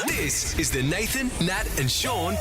This is the Nathan, Nat and Sean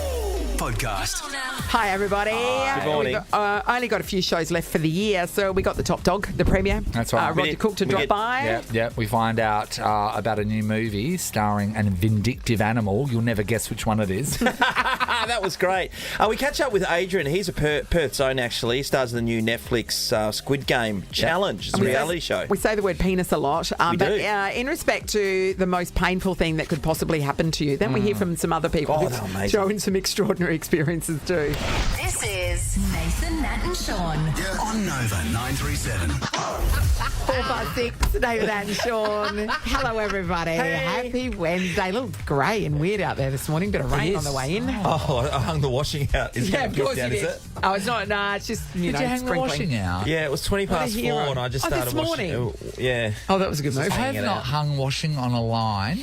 podcast. Hi, everybody. Good morning. We've only got a few shows left for the year, so we got the top dog, the premier. That's right. Roger Cook to drop by. Yeah. We find out about a new movie starring a vindictive animal. You'll never guess which one it is. That was great. We catch up with Adrian. He's a Perth's own, actually. He stars in the new Netflix Squid Game Challenge. It's a reality show. We say the word penis a lot. We but do. In respect to the most painful thing that could possibly happen to you, then we hear from some other people Oh, they're amazing. showing some extraordinary experiences too. This is Nathan, Nat and Sean. On Nova 937. 456, David and Sean. Hello, everybody. Happy Wednesday. A little grey and weird out there this morning. Bit of rain on the way in. Oh, I hung the washing out. Is Yeah, it of course down, you is did. it? Oh, it's not. Nah, it's just, Did you hang the sprinkling. washing out? Yeah, it was 20 What a past hero. 4 and I just Oh, this started washing. morning? Yeah. Oh, that was a good move. I have hanging not out. hung washing on a line.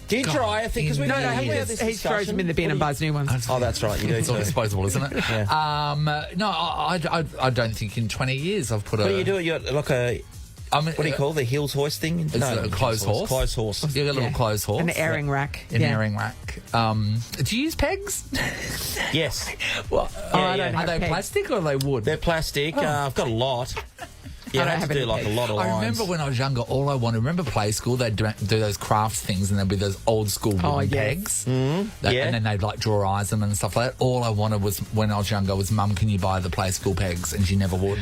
Do you try? I think because we No, don't no, have he this just- He throws them in the bin and buys new ones. Oh, that's right. You do It's all too. disposable, isn't it? No, I don't think in 20 years I've put a... What do you do? You're like a... I mean, What do you call it? The heels hoisting? It's a clothes horse. Clothes horse. You got a little clothes horse. An airing rack. An airing rack. Do you use pegs? Yes. Well, I don't are have they pegs. plastic or are they wood? They're plastic. I've got a lot. Yeah, I don't had have to do any like a pegs. lot of I lines. remember when I was younger, all I wanted, remember play school, they'd do those crafts things and there'd be those old school wooden yes. pegs. Yeah. And then they'd like draw eyes them and stuff like that. All I wanted was, when I was younger, was, Mum, can you buy the play school pegs? And she never would.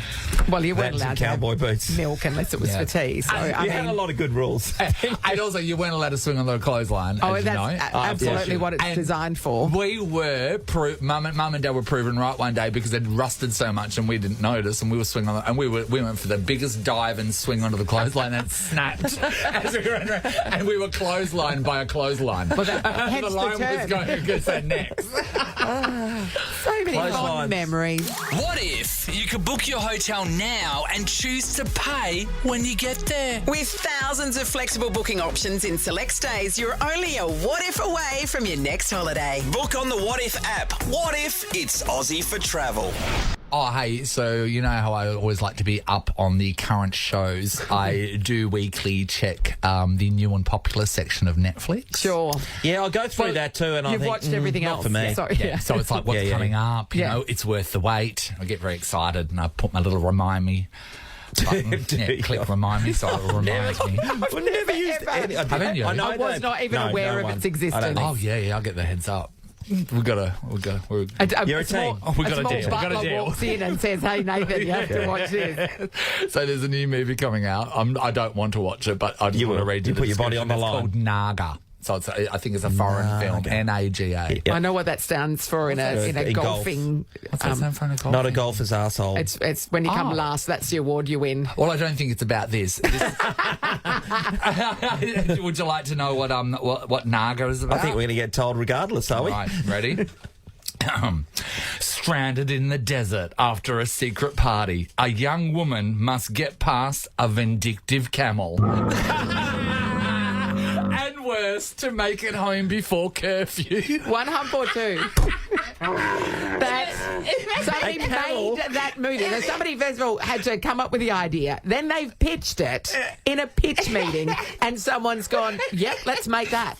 Well, you weren't That's in allowed to have cowboy boots. milk unless it was Yeah. for tea. So, I You had a mean, lot of good rules. And also, you weren't allowed to swing on the clothesline, oh, as you that's know. absolutely what it's And designed for. We were, Mum and Dad were proven right one day because they'd rusted so much and we didn't notice, and we were swinging on and we went for the biggest dive and swing onto the clothesline and it snapped as we ran around, and we were clotheslined by a clothesline. Well, the hence the line was term. going against our necks. So many Clotheslines. fond memories. What if you could book your hotel now and choose to pay when you get there? With thousands of flexible booking options in select stays, you're only a what if away from your next holiday. Book on the What If app. What if it's Aussie for travel? Oh, hey, so you know how I always like to be up on the current shows. I do weekly check the new and popular section of Netflix. Sure. Yeah, I'll go through Well, that too, and I You've think watched everything not else. for me. So, Yeah, so it's like what's Yeah. coming up, you Yeah. know, it's worth the wait. I get very excited and I put my little remind me button. Do you? Click remind me so it reminds me. I've never used any. Haven't you? I know I was that- not even no, aware no of one. its I existence. don't Oh, yeah, I'll get the heads up. We're You're a team. Oh, we got a small deal. We got a butler deal. walks in and says, "Hey, Nathan, you have to watch this." So there's a new movie coming out. I don't want to watch it, but I just You want to will. read You put your body on the description. line. It's called Naga. So I think it's a foreign film. Naga. Yeah. I know what that stands for in a In golf. golfing. What's that stand for in a golf? Not a golfer's arsehole. It's when you come last. That's the award you win. Well, I don't think it's about this. Would you like to know what Naga is about? I think we're going to get told regardless, are we? Right, ready? Stranded in the desert after a secret party, a young woman must get past a vindictive camel. And worse, to make it home before curfew. One hump or two. Somebody made that movie. Now, somebody, first of all, had to come up with the idea. Then they've pitched it in a pitch meeting, and someone's gone, "Yep, let's make that."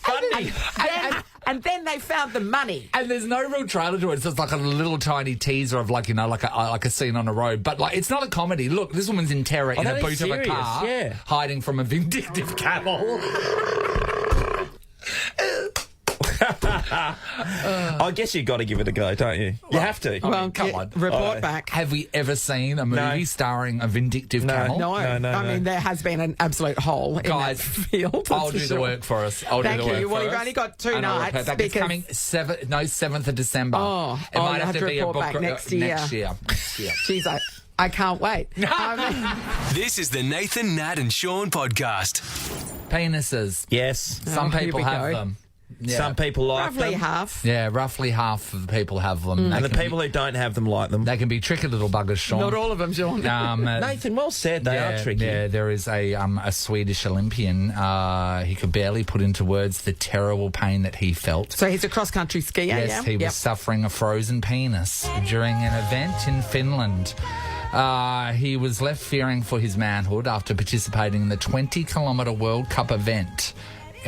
And then they found the money. And there's no real trailer to it. It's just like a little tiny teaser of like a scene on a road. But like, it's not a comedy. Look, this woman's in terror in a that boot is of a serious, car, yeah. hiding from a vindictive camel. I guess you've got to give it a go, don't you? You have to. Well, come on. report back. Have we ever seen a movie No. starring a vindictive camel? No, No. I mean, there has been an absolute hole in Guys, that field. I'll that's do for the sure. work for us. I'll Thank do the work you. Well, for you've us. only got 2 And I'll nights report back. It's because- coming 7th of December. Oh, it might you have to be a report book back next year. Next year. Jeez, I can't wait. This is the Nathan, Nat and Sean podcast. Penises. Yes. Some here people we have go. them. Yeah. Some people like roughly them. half. Yeah, roughly half of the people have them. They And the can people who don't have them like them. They can be tricky little buggers, Sean. Not all of them, Sean. Nathan, well said. They are tricky. Yeah, there is a Swedish Olympian. He could barely put into words the terrible pain that he felt. So he's a cross-country skier, Yes, yeah? he was suffering a frozen penis during an event in Finland. He was left fearing for his manhood after participating in the 20-kilometre World Cup event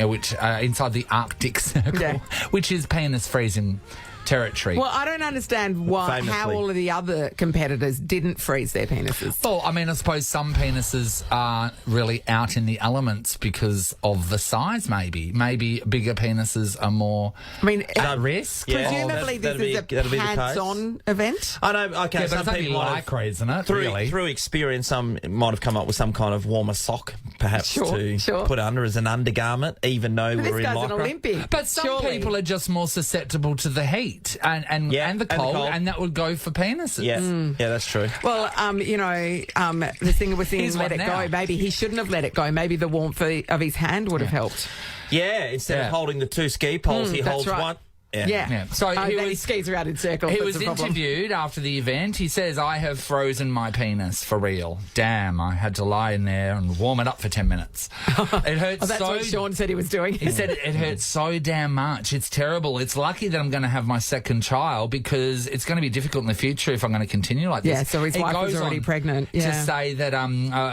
which inside the Arctic Circle, Yeah. which is penis freezing territory. Well, I don't understand how Famously. all of the other competitors didn't freeze their penises. Well, I mean, I suppose some penises aren't really out in the elements because of the size, maybe. Maybe bigger penises are more I mean, at risk. Yeah. presumably that'd this is be- that'd be a the case. hands-on event. I know. Okay, Yeah, but some it's only people might have, lycra, isn't it? through really? through experience, some might have come up with some kind of warmer sock, perhaps Sure. put under as an undergarment, even though But we're this in guy's an lycra. Olympic. But some surely. people are just more susceptible to the heat and Yeah, the and the cold, cold. and that would go for penises. Yeah, yeah, that's true. Well, the singer was singing Here's Let one It now. Go. Maybe he shouldn't have let it go. Maybe the warmth of his hand would have helped. Yeah, instead Yeah. of holding the two ski poles, he that's holds right. one. Yeah. So he then he was- skis around in circles. He That's was the problem. interviewed after the event. He says, I have frozen my penis for real. Damn, I had to lie in there and warm it up for 10 minutes. It hurts Oh, that's so... what Sean said he was doing. He said it hurts so damn much. It's terrible. It's lucky that I'm going to have my second child because it's going to be difficult in the future if I'm going to continue like this. Yeah, so his He wife was goes already on pregnant. to Yeah. say that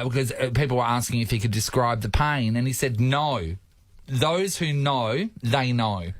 because people were asking if he could describe the pain, and he said no. Those who know, they know.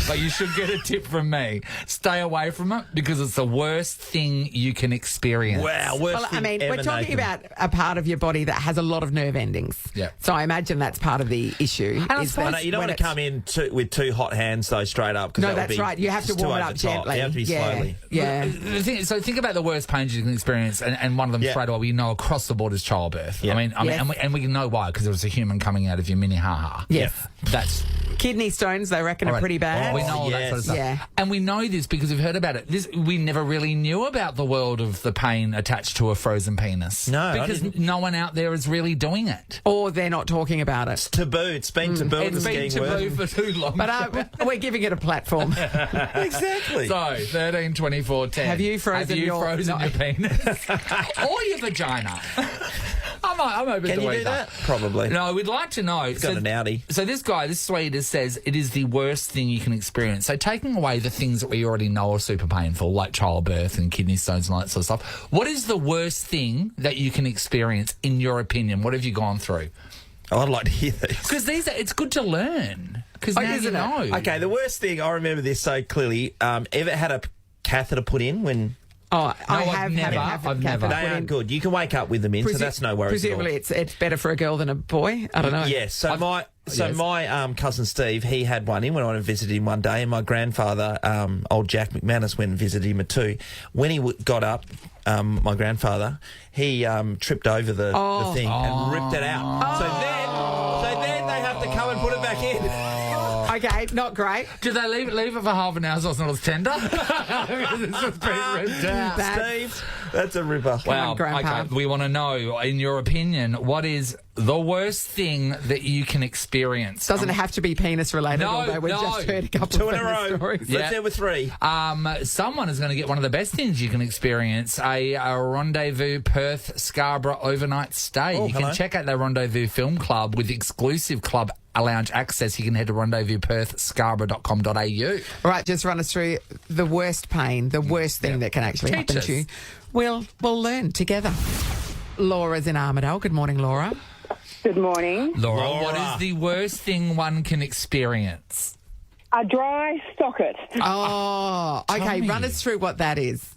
But you should get a tip from me. Stay away from it because it's the worst thing you can experience. Wow, worst Well, I thing mean, ever, we're talking Nathan. about a part of your body that has a lot of nerve endings. Yeah. So I imagine that's part of the issue. I is suppose- that I know, you don't when want to it's- come in with two hot hands though straight up. 'Cause No, that would that's be right. You have to just warm too it over up the top. gently. You have to be slowly. Yeah. The thing, so think about the worst pains you can experience, and one of them Yeah. straight away we know across the board is childbirth. Yeah. I mean, Yes. and we know why because it was a human coming out of your mini ha-ha. Yes. That's Kidney stones, they reckon, all are right. pretty bad. We know all that yes. sort of stuff. Yeah. And we know this because we've heard about it. We never really knew about the world of the pain attached to a frozen penis. No, I because didn't. no one out there is really doing it. Or they're not talking about it. Taboo. It's been taboo. in It's the been skiing taboo world. for too long. But we're giving it a platform. Exactly. So, 13, 24, 10. Have you frozen your- frozen No. your penis? Or your vagina? I'm open Can to you do either. that? Probably. No, we'd like to know. Got an Audi. So this Swede says it is the worst thing you can experience. So taking away the things that we already know are super painful, like childbirth and kidney stones and all that sort of stuff, what is the worst thing that you can experience, in your opinion? What have you gone through? Oh, I'd like to hear these. Because it's good to learn. Because now you isn't it? know. Okay, the worst thing, I remember this so clearly. Ever had a catheter put in when... Oh, I I've have never. had I've a never. catheter They put aren't in. good. You can wake up with them in, so that's no worries at all. Presumably it's better for a girl than a boy. I don't know. Yes. So my yes. cousin Steve, he had one in when I went and visited him one day, and my grandfather, old Jack McManus, went and visited him too. When he got up, my grandfather, he tripped over the thing and ripped it out. So then they have to come and put it back in. Okay, not great. Do they leave it for half an hour so it's not as tender? It's just been ripped out. Steve, that's a ripper. Well, on, Grandpa. okay, we want to know, in your opinion, what is the worst thing that you can experience? Doesn't have to be penis related, No, although we've no. just heard a couple Two of in a famous row. stories. Yeah. Let's end with three. Someone is going to get one of the best things you can experience, a Rendezvous Perth Scarborough overnight stay. Oh, you hello. can check out their Rendezvous Film Club with exclusive club lounge access. You can head to rendezvouspperthscarborough.com.au. All right, just run us through the worst pain, the worst thing that can actually Teach happen us. to you. We'll learn together. Laura's in Armidale. Good morning, Laura. Good morning. Laura, what Laura. is the worst thing one can experience? A dry socket. Oh, okay. me. Run us through what that is.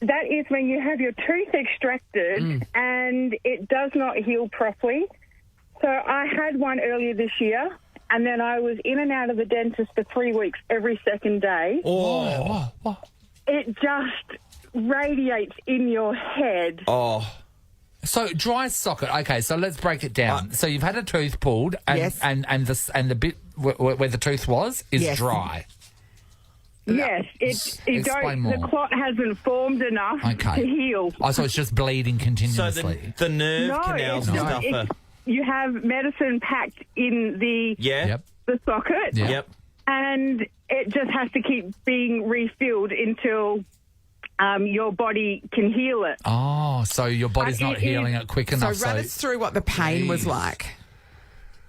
That is when you have your tooth extracted and it does not heal properly. So I had one earlier this year, and then I was in and out of the dentist for 3 weeks every second day. Oh. It just radiates in your head. Oh. So dry socket. Okay, so let's break it down. So you've had a tooth pulled, and Yes. and the bit where the tooth was is Yes. dry. Yes, Explain more. the clot hasn't formed enough Okay. to heal. Oh, so it's just bleeding So continuously. the nerve No, canals it's and not. stuff are... You have medicine packed in the Yeah. the socket. Yeah. Yep. And it just has to keep being refilled until your body can heal it. Oh, so your body's not it healing is- it quick So enough. run us through what the pain was like.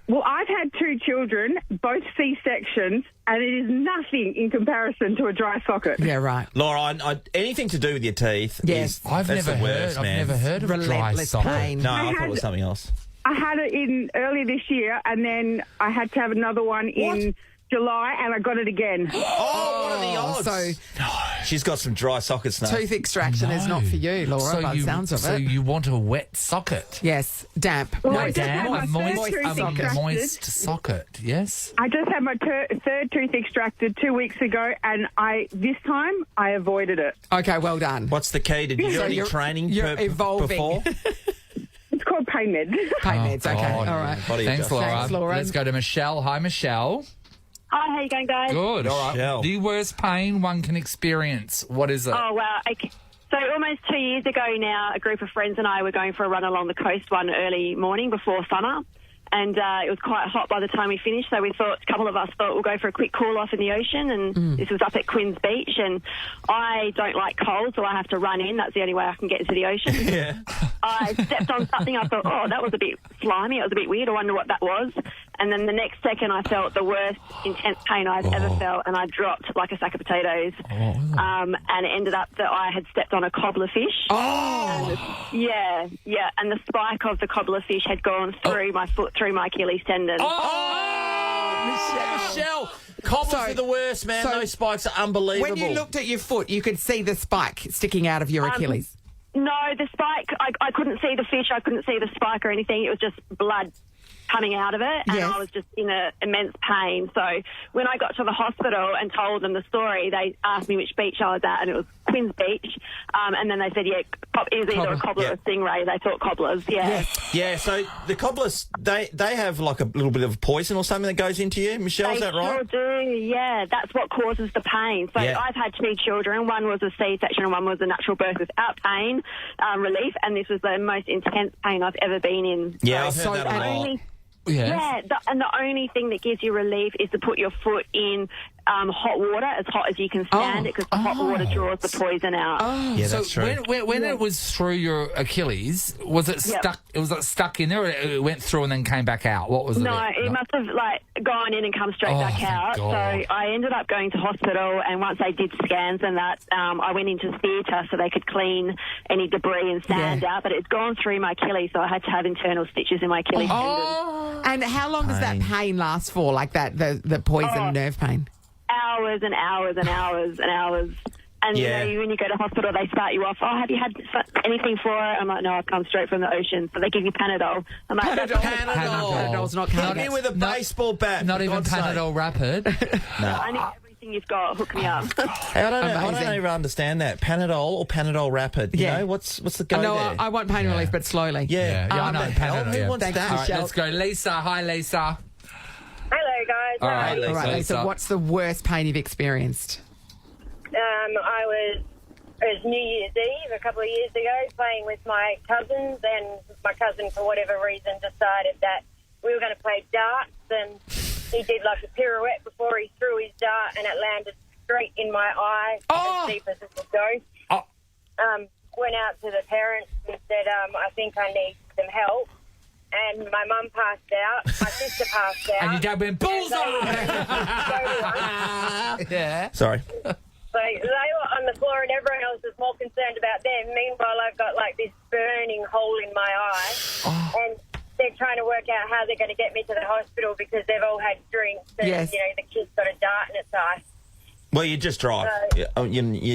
Well, I've had 2 children, both C-sections, and it is nothing in comparison to a dry socket. Yeah, right. Laura, anything to do with your teeth Yes. is... I've that's never the heard. worst, I've man. never heard of a dry Relentless socket. pain. No, I I thought it had- was something else. I had it in earlier this year, and then I had to have another one in July, and I got it again. Oh, what are the odds? So She's got some dry sockets now. tooth extraction is not for you, Laura, by the sounds of so it. you want a wet socket? Yes, damp. Well, I Moist. just had my A third moist, tooth a extracted. moist socket, yes? I just had my third tooth extracted 2 weeks ago, and this time I avoided it. Okay, well done. What's the key? Did you do So any you're- training you're evolving. before? It's called Pain Med. Pain meds, okay. God. All right. Body Thanks, adjustment. Laura. Thanks, Laura. Let's go to Michelle. Hi, Michelle. Hi, how you going, guys? Good. All Michelle. right. The worst pain one can experience. What is it? Oh, wow. Okay. So almost 2 years ago now, a group of friends and I were going for a run along the coast one early morning before summer. And it was quite hot by the time we finished, so a couple of us thought we'll go for a quick cool-off in the ocean, and this was up at Quinns Beach, and I don't like cold, so I have to run in. That's the only way I can get into the ocean. Yeah. I stepped on something, I thought, oh, that was a bit slimy, it was a bit weird, I wonder what that was. And then the next second I felt the worst intense pain I've ever felt, and I dropped like a sack of potatoes. And it ended up that I had stepped on a cobbler fish. Oh! Yeah, and the spike of the cobbler fish had gone through my foot, through my Achilles tendon. Michelle, cobblers are the worst, man. so Those spikes are unbelievable. When you looked at your foot, you could see the spike sticking out of your Achilles. No, the spike, I couldn't see the fish, I couldn't see the spike or anything. It was just blood coming out of it, and Yes. I was just in immense pain. So when I got to the hospital and told them the story, they asked me which beach I was at, and it was Quinns Beach. And then they said, it was either a cobbler or a stingray. They thought cobblers, Yeah, so the cobblers, they have like a little bit of poison or something that goes into you. Michelle, is that right? Sure do, yeah. That's what causes the pain. So Yeah. I've had 2 children. One was a C-section and one was a natural birth without pain relief, and this was the most intense pain I've ever been in. Yeah, I've heard So that a lot. Yeah, and the only thing that gives you relief is to put your foot in hot water, as hot as you can stand it, because the hot water draws the poison out. Yeah, so that's true. when it was through your Achilles, was it stuck? It was stuck in there, or it went through and then came back out? What was it? No, it must have gone in and come straight back thank out. God. So I ended up going to hospital, and once they did scans and that, I went into theatre so they could clean any debris and sand out. But it's gone through my Achilles, so I had to have internal stitches in my Achilles tendon. And how long does that pain last for, like that, the poison nerve pain? Hours and hours and hours and hours. And Yeah. you know, when you go to hospital, they start you off. Oh, have you had anything for it? I'm like, no, I've come straight from the ocean. So they give you Panadol. I'm like, that's all. Panadol's not Hit coming. me with a baseball bat. Not for even God's sake. Panadol Rapid. I need everything you've got. Hook me up. Hey, I don't Amazing. even understand that. Panadol or Panadol Rapid? You know, what's the go No, there? I want pain relief, but slowly. Yeah, I know what the hell? Panadol. Who Yeah. wants Thanks, that? All right, Michelle. let's go, Lisa. Hi, Lisa. Hello, guys. All right, All right, Lisa, what's the worst pain you've experienced? It was New Year's Eve a couple of years ago, playing with my cousins, and my cousin, for whatever reason, decided that we were going to play darts, and he did like a pirouette before he threw his dart, and it landed straight in my eye, as deep as it would go. Went out to the parents and said, I think I need some help. And my mum passed out, my sister passed out. And your dad went, bullseye! Yeah. Sorry. So they were on the floor and everyone else was more concerned about them. Meanwhile, I've got like this burning hole in my eye. And they're trying to work out how they're going to get me to the hospital because they've all had drinks and, Yes. you know, the kid's got a dart in its eye. Well, you just drive. You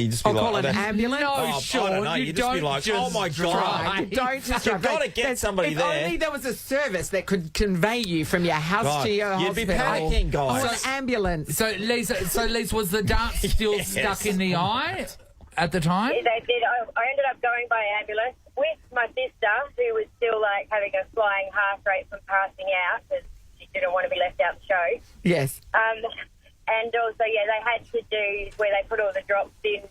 just be I'll like, call I an don't- ambulance. No, I don't know. you You just be don't like, just oh my god. Right. Don't just You've got to get somebody if there. only there was a service that could convey you from your house God, to your you'd be hospital. panicking, Or guys. an ambulance. So, Lisa, was the dart still Yes. stuck in the eye at the time? They did. I ended up going by ambulance with my sister, who was still like having a flying heart rate from passing out because she didn't want to be left out the show. Yes. And also, yeah, they had to do where they put all the drops in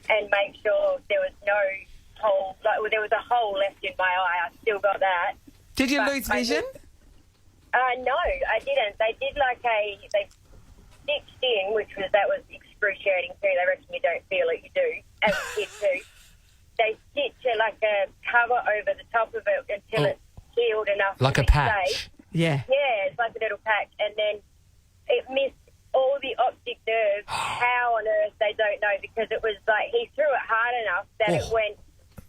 and make sure there was no hole. Like, well, there was a hole left in my eye. I still got that. Did you But lose vision? No, I didn't. They did they stitched in, that was excruciating too. They reckon you don't feel it, you do, as a kid too. They stitch like a cover over the top of it until it's healed enough Like to a be patch. safe. Yeah. Yeah, it's like a little patch. And then it missed all the optic nerves. How on earth, they don't know, because it was like he threw it hard enough that it went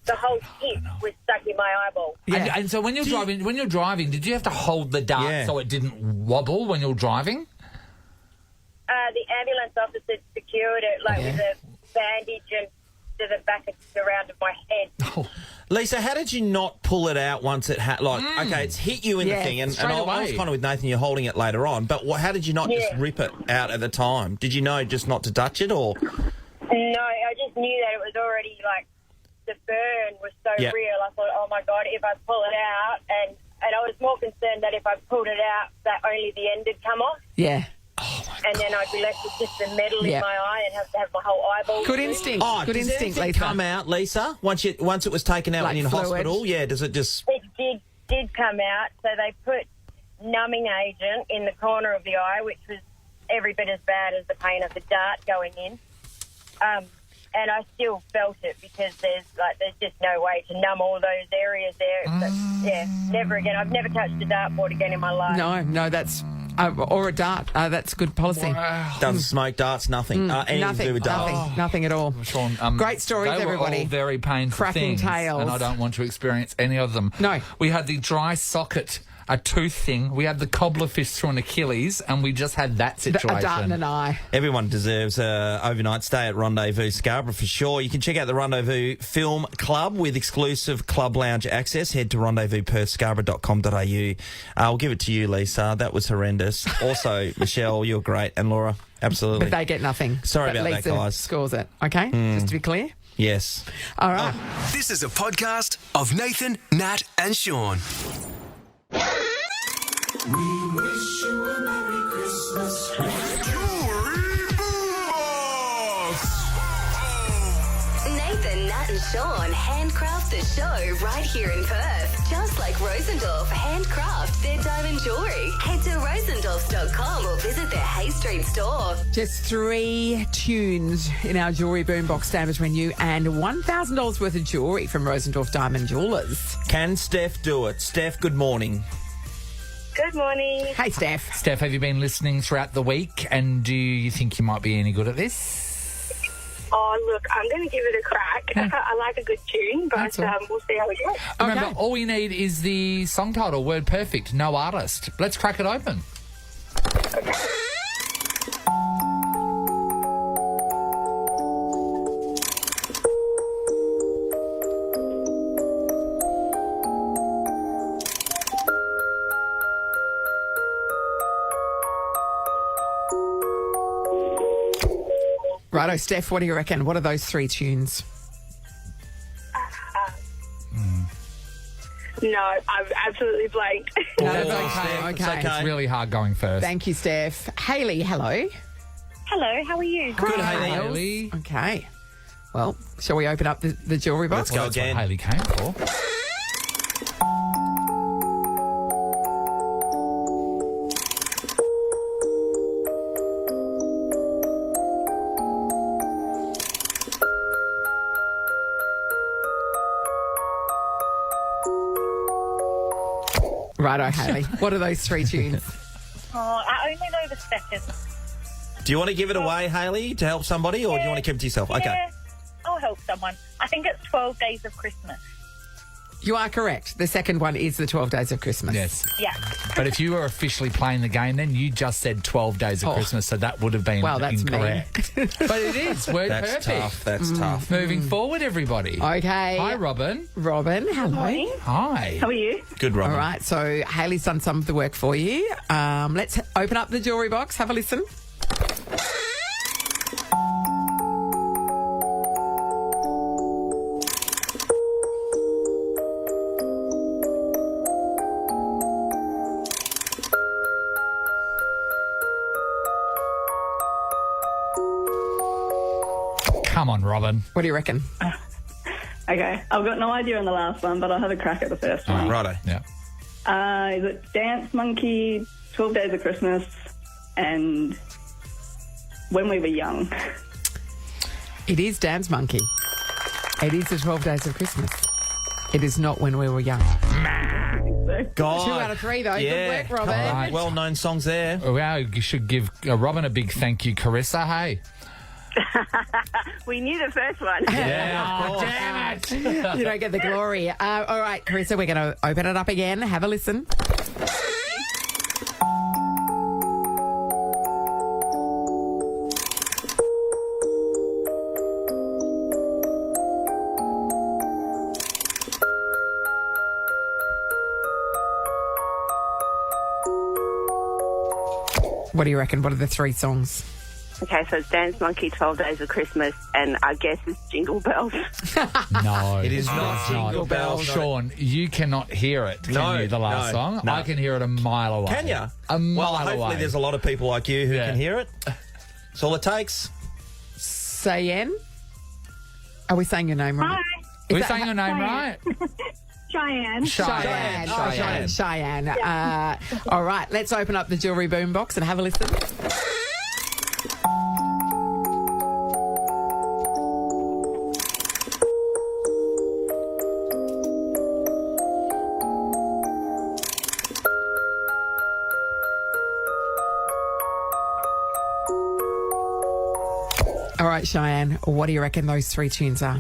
the whole tip was stuck in my eyeball. Yeah. And so when you're driving, did you have to hold the dart so it didn't wobble when you're driving? The ambulance officer secured it with a bandage and to the back around of my head. Oh. Lisa, how did you not pull it out once it had, okay, it's hit you in the thing, and I was kind of with Nathan, you're holding it later on, but how did you not just rip it out at the time? Did you know just not to touch it, or? No, I just knew that it was already, the burn was so real. I thought, oh, my God, if I pull it out, and I was more concerned that if I pulled it out, that only the end had come off. Yeah. Oh, my and then I'd be left with just the metal in my eye and have to have my whole eyeball. Good instinct. Oh, Good instinct, Lisa. Come out, Lisa? Once it was taken out when in hospital, does it just? It did come out. So they put numbing agent in the corner of the eye, which was every bit as bad as the pain of the dart going in. And I still felt it because there's just no way to numb all those areas there. But, never again. I've never touched a dartboard again in my life. No, that's. Or a dart. That's good policy. Wow. Doesn't smoke darts, nothing. Anything to do with darts. Nothing at all. Sean, great stories, they were everybody. All very painful Cracking things, tales. and I don't want to experience any of them. No. We had the dry socket, a tooth thing. We had the cobbler fish through an Achilles, and we just had that situation. A dart and an eye. Everyone deserves an overnight stay at Rendezvous Scarborough for sure. You can check out the Rendezvous Film Club with exclusive club lounge access. Head to rendezvouspScarborough.com.au. I'll give it to you, Lisa. That was horrendous. Also, Michelle, you're great. And Laura, absolutely. But they get nothing. Sorry but about Lisa that, guys. Scores it, okay? Just to be clear? Yes. All right. This is a podcast of Nathan, Nat and Sean. We wish you a Merry Christmas. Nathan, Nat and Sean handcraft the show right here in Perth. Just like Rosendorff handcraft their diamond jewellery. Head to rosendorff.com or visit their Hay Street store. Just 3 tunes in our jewellery boombox stand between you and $1,000 worth of jewellery from Rosendorff Diamond Jewellers. Can Steph do it? Steph, good morning. Good morning. Hey, Steph. Steph, have you been listening throughout the week, and do you think you might be any good at this? Oh, look, I'm going to give it a crack. I like a good tune, but we'll see how we go. Remember, all we need is the song title, word perfect, no artist. Let's crack it open. Righto, Steph, what do you reckon? What are those 3 tunes? No, I'm absolutely blanked. No, Oh, okay, Steph, it's okay. okay. It's really hard going first. Thank you, Steph. Hayley, hello. Hello, how are you? Good, Hayley. Hayley. Okay. Well, shall we open up the jewellery box? Let's go That's again. what Hayley came for. Righto, Hayley. What are those 3 tunes? Oh, I only know the second. Do you want to give it away, Hayley, to help somebody, or do you want to keep it to yourself? Okay. Yeah, I'll help someone. I think it's 12 Days of Christmas. You are correct. The second one is the 12 Days of Christmas. Yes. Yeah. But if you were officially playing the game, then you just said 12 Days of Christmas, so that would have been Well, that's incorrect. But it is. Word That's perfect. tough. That's tough. Moving forward, everybody. Okay. Hi, Robin. Robin, hello. Hi. How are you? Good, Robin. All right, so Hayley's done some of the work for you. Let's open up the jewellery box. Have a listen. Come on, Robin. What do you reckon? Okay, I've got no idea on the last one, but I'll have a crack at the first one. Righto. Yeah. Is it Dance Monkey, 12 Days of Christmas, and When We Were Young? It is Dance Monkey. It is the 12 Days of Christmas. It is not When We Were Young. God. 2 out of 3, though. Yeah. Good work, Robin. Right. Well-known songs there. Well, you should give Robin a big thank you, Carissa. Hey. We knew the first one. Yeah, oh, damn it. You don't get the glory. All right, Carissa, we're going to open it up again. Have a listen. What do you reckon? What are the three songs? Okay, so it's Dance Monkey, 12 Days of Christmas, and I guess it's Jingle Bells. No, It is not Jingle Bells. Sean, you cannot hear it, can you, the last song? no. I can hear it a mile away. Can you? A mile hopefully away. there's a lot of people like you who can hear it. That's all it takes. Sayen? Are we saying your name right? Are we saying your name right? Cheyenne. Cheyenne. Cheyenne. Oh, Cheyenne. All right, let's open up the jewellery boombox and have a listen. All right, Cheyenne, what do you reckon those three tunes are?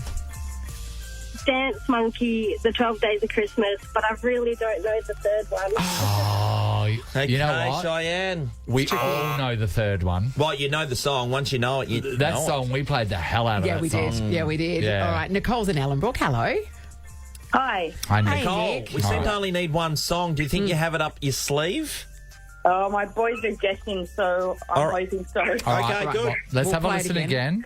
Dance Monkey, the 12 Days of Christmas, but I really don't know the third one. Oh, you know what? Cheyenne. We all know the third one. Well, you know the song. Once you know it, you That know song, we played the hell out of Yeah, that we song. did. Yeah, we did. Yeah. All right, Nicole's in Ellenbrook. Hello. Hi. I know. Hey, Nicole, Nick. we seem to only need one song. Do you think you have it up your sleeve? Oh, my boys are guessing, so I'm All right. hoping so. All right, Okay, good. well, let's We'll have a play it listen again. again.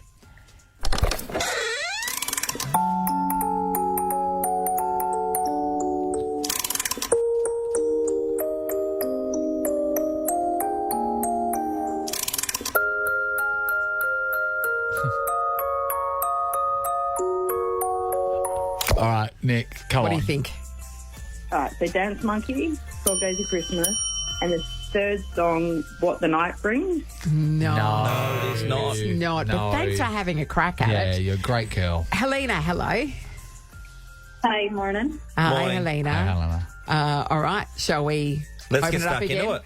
All right, Nick, come What on. do you think? All right, so Dance Monkey, 12 Days of Christmas, and the third song, What the Night Brings. No. No, it is not. It's not. But No. thanks for having a crack at Yeah, it. you're a great girl. Helena, hello. Hey, morning. Hi, Morning. Helena. Hey, Helena. All right, shall we Let's open get it up stuck again? into it.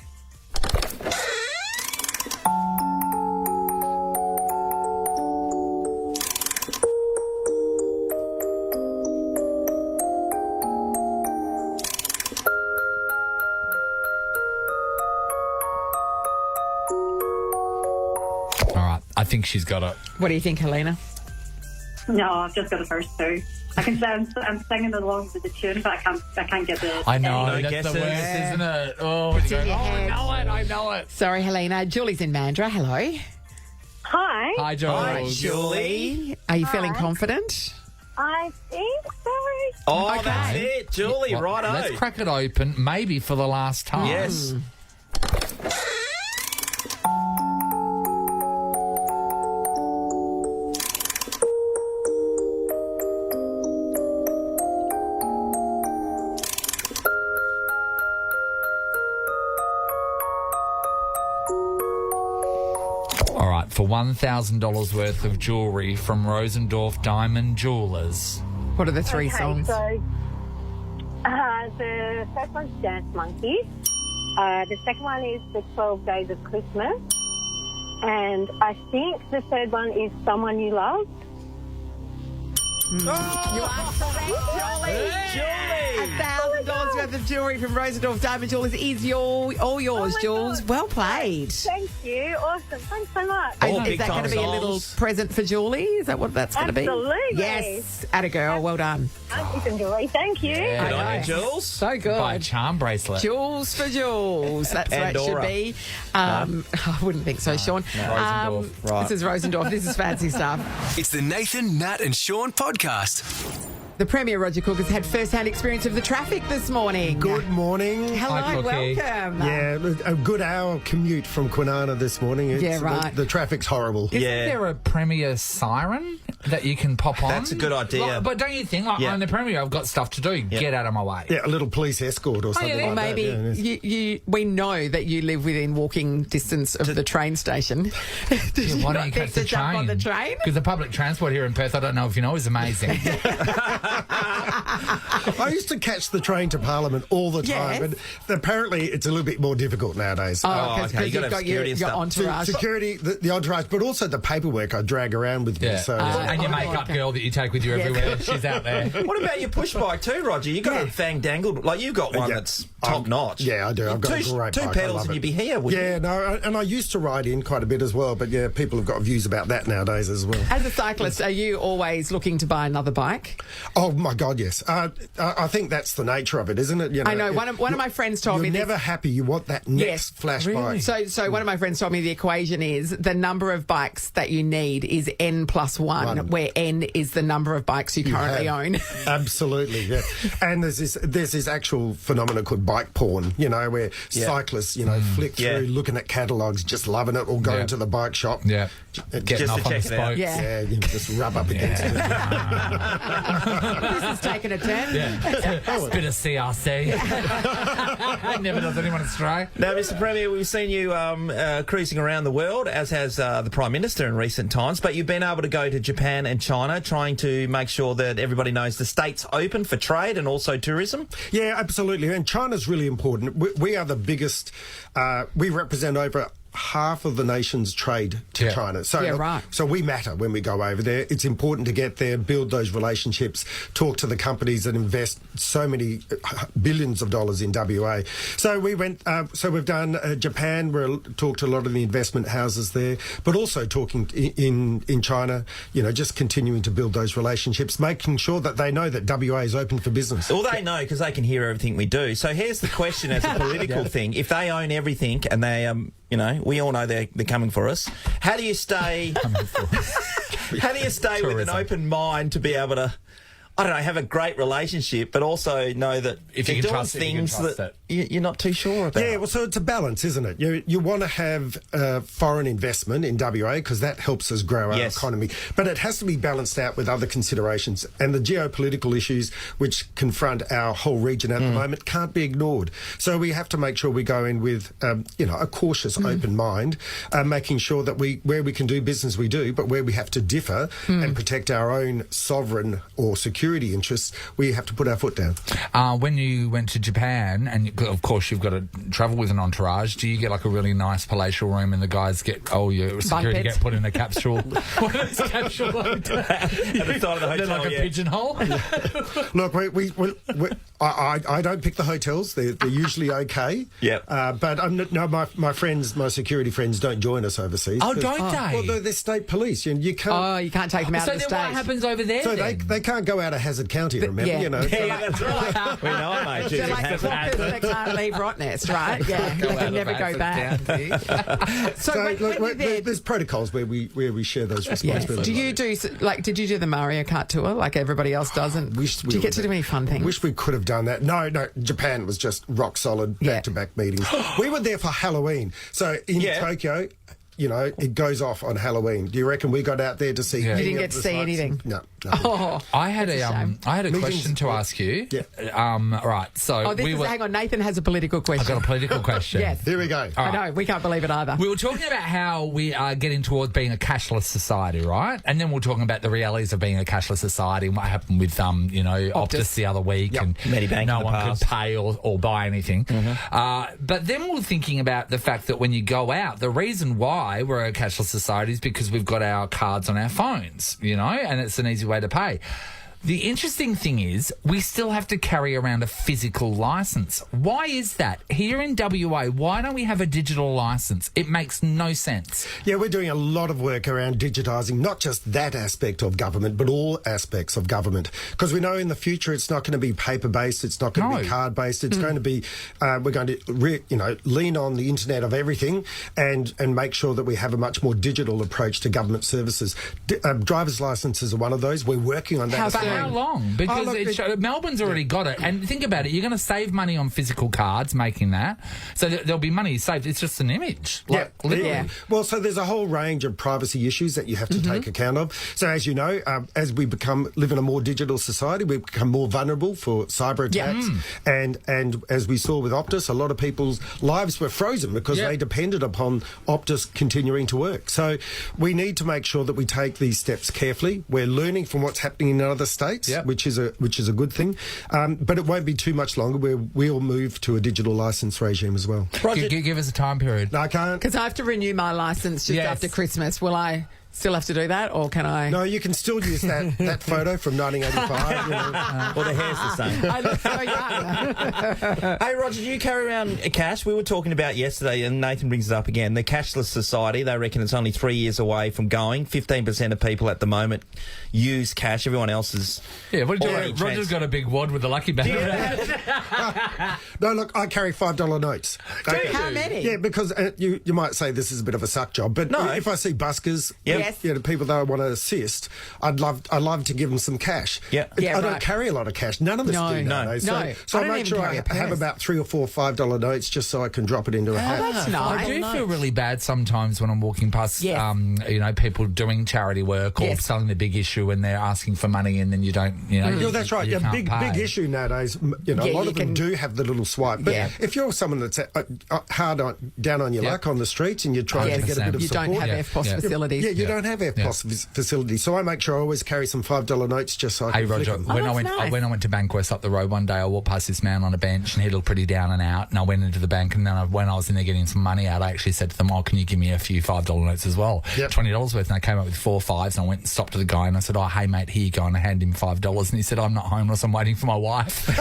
All right, I think she's got it. What do you think, Helena? No, I've just got the first two. I can say I'm singing along with the tune, but I can't get the. I know, No that's guesses. the worst, isn't it? Oh, it's in your head. I know it. Sorry, Helena. Julie's in Mandurah. Hello. Hi. Hi, George. Hi, Julie. Are you feeling confident? I think so. Oh, Okay. that's it. Julie, Well, righto. Let's crack it open, maybe for the last time. Yes. All right, for $1,000 worth of jewellery from Rosendorf Diamond Jewelers. What are the three songs? So, the first one's Dance Monkey. The second one is the 12 Days of Christmas. And I think the third one is Someone You Love. You are correct, Julie. $1,000 worth of jewellery from Rosendorf Diamond Jewelers is all yours, Jules. Well played. Thank you. Awesome. Thanks so much. Oh, Is big that going to time be a little songs. present for Julie? Is that what that's going to be? Absolutely. Yes. Atta girl. Well done. Thank you, Julie. Thank you. Yeah. Good on you, know. Jules. So Buy a good. charm bracelet. Jules for Jules. That's what it should Pandora. be. I wouldn't think so, Sean. Rosendorf. Right. This is Rosendorf. This is fancy stuff. It's the Nathan, Nat and Sean podcast. The Premier Roger Cook has had first-hand experience of the traffic this morning. Good morning. Hello, Hi, Cookie. welcome. Yeah, a good hour commute from Kwinana this morning. Yeah, right. The traffic's horrible. Isn't Yeah. there a Premier siren that you can pop on. That's a good idea. Like, but don't you think, like, Yeah. on the Premier, I've got stuff to do. Get out of my way. Yeah, a little police escort or something Or like maybe that. Yeah. we know that you live within walking distance of the train station. Did you Why not don't you get catch to the jump train? on the train? Because the public transport here in Perth, I don't know if you know, is amazing. I used to catch the train to Parliament all the time, Yes. but apparently it's a little bit more difficult nowadays. Because okay. You gotta you've have got security and your stuff. entourage. Security, the entourage, but also the paperwork I drag around with me. Yeah. So And your makeup girl that you take with you everywhere. She's out there. What about your push bike too, Roger? You got a thang dangled. Like you've got one Yeah. that's top notch. Yeah, I do. I've got a great two bike. I pedals love and it. you'd be here. Yeah, no, and I used to ride in quite a bit as well, but yeah, people have got views about that nowadays as well. As a cyclist, are you always looking to buy another bike? Oh my God, yes. I think that's the nature of it, isn't it? You know, I know. One of my friends told me you're this. never happy. You want that next flash bike. So one of my friends told me the equation is the number of bikes that you need is N plus one, where N is the number of bikes you currently own. Absolutely, yeah. And there's this actual phenomenon called bike porn, you know, where cyclists, you know, flick through, looking at catalogues, just loving it, or going to the bike shop. Yeah. Just Getting off to on the check it out. spokes. Yeah. you just rub up against it. This is taking a turn. Bit of CRC. Never does anyone astray. Now, Mr. Premier, we've seen you cruising around the world, as has the Prime Minister in recent times, but you've been able to go to Japan and China, trying to make sure that everybody knows the state's open for trade and also tourism. Yeah, absolutely. And China's really important. We are the biggest. We represent over half of the nation's trade to China. So, so we matter when we go over there. It's important to get there, build those relationships, talk to the companies that invest so many billions of dollars in WA. So we went. So we've done Japan. We'll talk to a lot of the investment houses there, but also talking in China. You know, just continuing to build those relationships, making sure that they know that WA is open for business. Well, they know because they can hear everything we do. So here's the question as a political thing. If they own everything and they, you know, we all know they're coming for us. How do you stay? How do you stay with an open mind to be able to, I don't know, have a great relationship, but also know that If they're you can doing trust it, you can things trust that you're not too sure about? Yeah, well, so it's a balance, isn't it? You want to have foreign investment in WA because that helps us grow our economy, but it has to be balanced out with other considerations. And the geopolitical issues which confront our whole region at the moment can't be ignored. So we have to make sure we go in with, you know, a cautious, open mind, making sure that where we can do business we do, but where we have to differ and protect our own sovereign or security interests, we have to put our foot down. When you went to Japan, and of course you've got to travel with an entourage, do you get like a really nice palatial room and the guys get, your security get put in a capsule? What is capsule at the side of the hotel, like a pigeonhole? Look, I don't pick the hotels. They're usually okay. Yeah. But no, my friends, my security friends, don't join us overseas. Oh, don't they? Well, they're state police. You can't. Oh, you can't take them out So of the then what state. happens over there? So then? they can't go out of Hazard County. Remember, yeah. you know. Yeah, that's right. We know it, mate. They're like walkers that can't leave Rottnest, right? Yeah, you can never go back. So when look, you're there, there's protocols where we share those responsibilities. do you do did you do the Mario Kart tour like everybody else does? And do you get to do any fun things? Wish we could have done that. No, Japan was just rock solid, back-to-back meetings. We were there for Halloween. So in Tokyo, you know, it goes off on Halloween. Do you reckon we got out there to see? You didn't get to see anything. No. Oh, I had a shame. question to ask you. Right. So hang on. Nathan has a political question. I've got a political question. Yes. Here we go. I know. We can't believe it either. We were talking about how we are getting towards being a cashless society, right? And then we're talking about the realities of being a cashless society and what happened with, Optus the other week, and Medibank no in the one past. could pay or buy anything. But then we're thinking about the fact that when you go out, the reason why we're a cashless society is because we've got our cards on our phones, you know, and it's an easy way to pay. The interesting thing is we still have to carry around a physical licence. Why is that? Here in WA, why don't we have a digital licence? It makes no sense. Yeah, we're doing a lot of work around digitising, not just that aspect of government, but all aspects of government. Because we know in the future it's not going to be paper-based, it's not going to be card-based, it's going to be, we're going to, lean on the internet of everything and make sure that we have a much more digital approach to government services. Driver's licences are one of those. We're working on that. How long? Because Melbourne's already got it. And think about it. You're going to save money on physical cards making that. So there'll be money saved. It's just an image. Literally. Well, so there's a whole range of privacy issues that you have to take account of. So as you know, as we live in a more digital society, we become more vulnerable for cyber attacks. And as we saw with Optus, a lot of people's lives were frozen because they depended upon Optus continuing to work. So we need to make sure that we take these steps carefully. We're learning from what's happening in other states, which is a good thing. But it won't be too much longer. We'll move to a digital licence regime as well. Roger, give us a time period. No, I can't. Because I have to renew my licence just after Christmas. Will I still have to do that, or can I? No, you can still use that photo from 1985. Well, the hair's the same. I look so young. Hey, Roger, do you carry around cash? We were talking about yesterday, and Nathan brings it up again, the cashless society. They reckon it's only 3 years away from going. 15% of people at the moment use cash. Everyone else is... Yeah, what do you do? Roger's got a big wad with a lucky bag. No, look, I carry $5 notes. How many? Yeah, because you might say this is a bit of a suck job, but if I see buskers... the people that I want to assist, I'd love to give them some cash. I don't carry a lot of cash. None of us do nowadays. So I make sure I have about $3 or $4 $5 notes just so I can drop it into a hat. That's nice. I do feel really bad sometimes when I'm walking past, people doing charity work or selling the big issue and they're asking for money and then you don't, that's right. You big issue nowadays. A lot of them do have the little swipe. But if you're someone that's down on your luck on the streets and you're trying to get a bit of support, you don't have FPOS facilities. You don't have FPOS facilities. So I make sure I always carry some $5 notes just so I can Roger, when I went to Bankwest up the road one day, I walked past this man on a bench and he looked pretty down and out, and I went into the bank, and then when I was in there getting some money out, I actually said to them, can you give me a few $5 notes as well? $20 worth. And I came up with 4 5s, and I went and stopped to the guy and I said, hey mate, here you go, and I handed him $5, and he said, I'm not homeless, I'm waiting for my wife. Took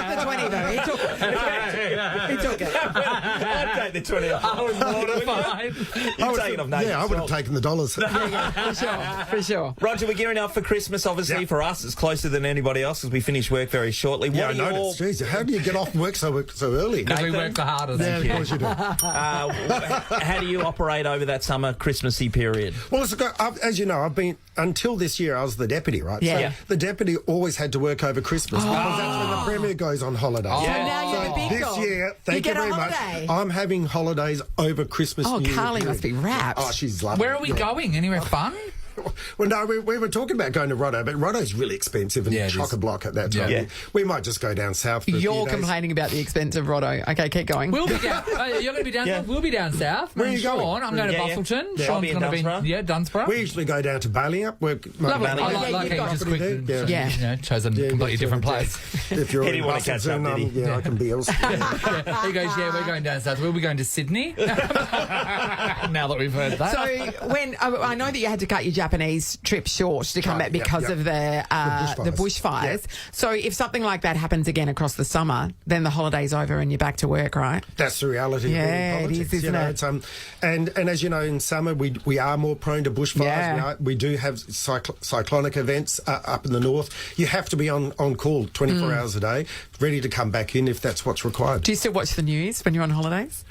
the 20 though. He took it. I'd take the 20 off. I was mortified. You'd take it off, Nathan. I would have taken the dollars. For sure. Roger, we're gearing up for Christmas, obviously. For us, it's closer than anybody else because we finish work very shortly. I noticed. Jeez, how do you get off work so early? Because we work the hardest. Yeah, of course you do. How do you operate over that summer Christmassy period? Well, as you know, I've been, until this year, I was the deputy, right? Yeah. So the deputy always had to work over Christmas because that's when the Premier goes on holiday. So now you're the big this dog. year, thank you very much. I'm having holidays over Christmas. Oh, Carly must be wrapped. Oh, she's lovely. Where are we going? Anywhere fun? Well, no, we were talking about going to Roto, but Roto's really expensive and chock-a-block at that time. Yeah. We might just go down south for a few You're days. complaining about the expense of Roto. Okay, keep going. We'll be down. You're going to be down. We'll be down south. Where are you going? I'm going to Bustleton. Yeah. Sean's going to be Dunsborough. We usually go down to Baileyup. Lovely. I like how you just quick chosen a completely different place. If you're in Bustleton, I can be elsewhere. He goes, we're going down south. We'll be going to Sydney. Now that we've heard that. So when I know that you had to cut your Japanese trip short to come back because of the bushfires. So if something like that happens again across the summer, then the holiday's over and you're back to work, right? That's the reality. Yeah, of politics, it is, isn't it? And as you know, in summer we are more prone to bushfires. Yeah. We do have cyclonic events up in the north. You have to be on call 24 hours a day, ready to come back in if that's what's required. Do you still watch the news when you're on holidays?